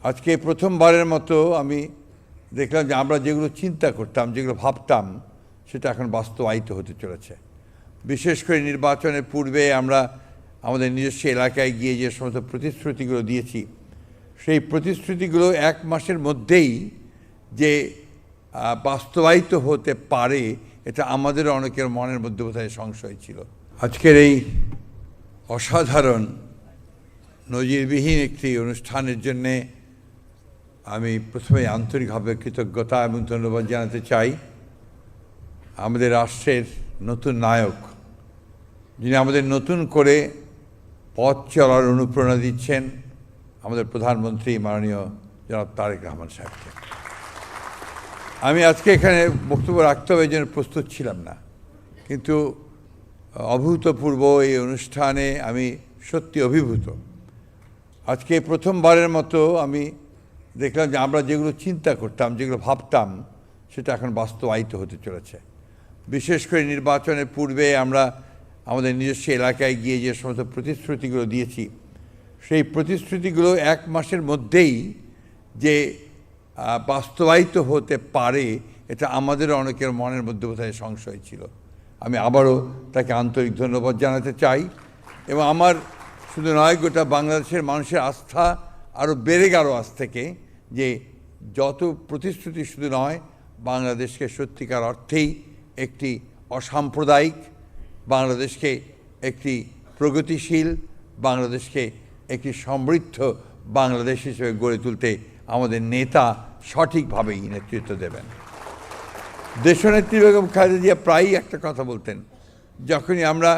আজকে প্রথমবারের মতো আমি দেখলাম যে আমরা যেগুলো চিন্তা করতাম, যেগুলো ভাবতাম, সেটা এখন বাস্তবায়িত হতে চলেছে। বিশেষ করে নির্বাচনের পূর্বে আমরা আমাদের নিজস্ব এলাকায় গিয়ে যে সমস্ত প্রতিশ্রুতিগুলো দিয়েছি, সেই প্রতিশ্রুতিগুলো এক মাসের মধ্যেই যে বাস্তবায়িত হতে পারে, এটা আমাদের অনেকের মনের মধ্যে বোধহয় সংশয় ছিল। আজকের এই অসাধারণ নজিরবিহীন একটি অনুষ্ঠানের জন্যে আমি প্রথমে আন্তরিকভাবে কৃতজ্ঞতা এবং ধন্যবাদ জানাতে চাই আমাদের রাষ্ট্রের নতুন নায়ক, যিনি আমাদের নতুন করে পথ চলার অনুপ্রেরণা দিচ্ছেন, আমাদের প্রধানমন্ত্রী মাননীয় জনাব তারেক রহমান সাহেবকে। আমি আজকে এখানে বক্তব্য রাখতে হবে এই জন্য প্রস্তুত ছিলাম না, কিন্তু অভূতপূর্ব এই অনুষ্ঠানে আমি সত্যি অভিভূত। আজকে প্রথমবারের মতো আমি দেখলাম যে আমরা যেগুলো চিন্তা করতাম, যেগুলো ভাবতাম, সেটা এখন বাস্তবায়িত হতে চলেছে। বিশেষ করে নির্বাচনের পূর্বে আমরা আমাদের নিজস্ব এলাকায় গিয়ে যে সমস্ত প্রতিশ্রুতিগুলো দিয়েছি, সেই প্রতিশ্রুতিগুলো এক মাসের মধ্যেই যে বাস্তবায়িত হতে পারে, এটা আমাদের অনেকের মনের মধ্যে বোধহয় সংশয় ছিল। আমি আবারও তাকে আন্তরিক ধন্যবাদ জানাতে চাই, এবং আমার শুধু নয়, গোটা বাংলাদেশের মানুষের আস্থা আরও বেড়ে গেল আজ থেকে, যে যত প্রতিশ্রুতি শুধু নয়, বাংলাদেশকে সত্যিকার অর্থেই একটি অসাম্প্রদায়িক বাংলাদেশকে, একটি প্রগতিশীল বাংলাদেশকে, একটি সমৃদ্ধ বাংলাদেশ হিসেবে গড়ে তুলতে আমাদের নেতা সঠিকভাবেই নেতৃত্ব দেবেন। দেশনেত্রী বেগম খালেদা জিয়া প্রায়ই একটা কথা বলতেন, যখনই আমরা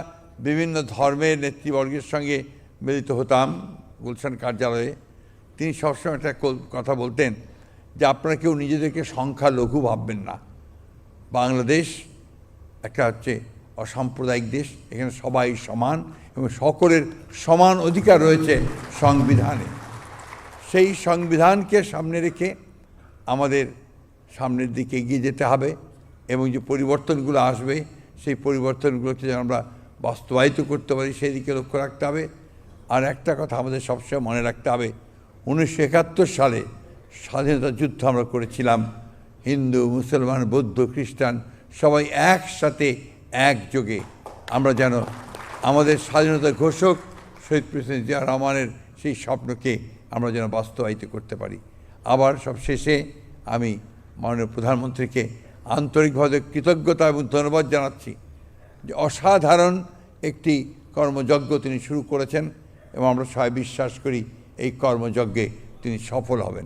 বিভিন্ন ধর্মের নেতৃবর্গের সঙ্গে মিলিত হতাম গুলশান কার্যালয়ে, তিনি সবসময় একটা কথা বলতেন যে আপনারা কেউ নিজেদেরকে সংখ্যালঘু ভাববেন না। বাংলাদেশ একটা হচ্ছে অসাম্প্রদায়িক দেশ, এখানে সবাই সমান এবং সকলের সমান অধিকার রয়েছে সংবিধানে। সেই সংবিধানকে সামনে রেখে আমাদের সামনের দিকে এগিয়ে যেতে হবে, এবং যে পরিবর্তনগুলো আসবে, সেই পরিবর্তনগুলোকে যেন আমরা বাস্তবায়িত করতে পারি, সেই দিকে লক্ষ্য রাখতে হবে। আর একটা কথা আমাদের সবসময় মনে রাখতে হবে, 1971 সালে স্বাধীনতা যুদ্ধ আমরা করেছিলাম। হিন্দু, মুসলমান, বৌদ্ধ, খ্রিস্টান সবাই একসাথে একযোগে আমরা যেন আমাদের স্বাধীনতা ঘোষক শহীদ প্রেসিডেন্ট জিয়া রহমানের সেই স্বপ্নকে আমরা যেন বাস্তবায়িত করতে পারি। আবার সব শেষে আমি মাননীয় প্রধানমন্ত্রীকে আন্তরিকভাবে কৃতজ্ঞতা এবং ধন্যবাদ জানাচ্ছি, যে অসাধারণ একটি কর্মযজ্ঞ তিনি শুরু করেছেন, এবং আমরা সবাই বিশ্বাস করি এই কর্মযজ্ঞে তিনি সফল হবেন।